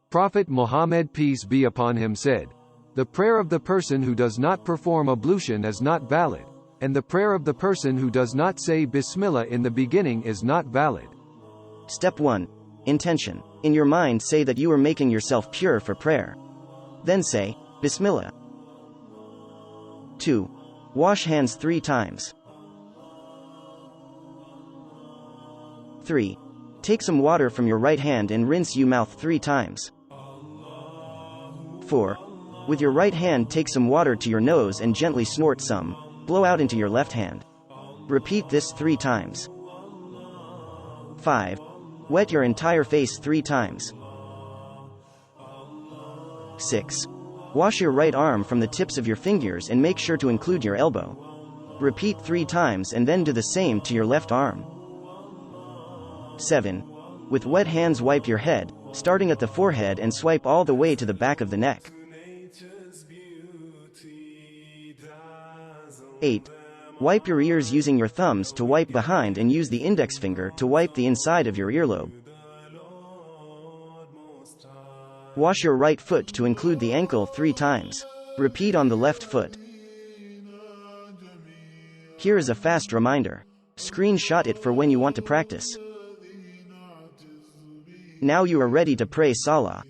Prophet Muhammed, peace be upon him, said, "The prayer of the person who does not perform ablution is not valid, and the prayer of the person who does not say Bismillah in the beginning is not valid." Step 1. Intention. In your mind say that you are making yourself pure for prayer. Then say, Bismillah. 2. Wash hands 3 times. 3. Take some water from your right hand and rinse your mouth 3 times. 4. With your right hand take some water to your nose and gently snort some, blow out into your left hand. Repeat this 3 times. 5. Wet your entire face 3 times. 6. Wash your right arm from the tips of your fingers and make sure to include your elbow. Repeat 3 times and then do the same to your left arm. 7. With wet hands wipe your head, starting at the forehead and swipe all the way to the back of the neck. 8. Wipe your ears using your thumbs to wipe behind and use the index finger to wipe the inside of your earlobe. Wash your right foot to include the ankle 3 times. Repeat on the left foot. Here is a fast reminder. Screenshot it for when you want to practice. Now you are ready to pray Salah.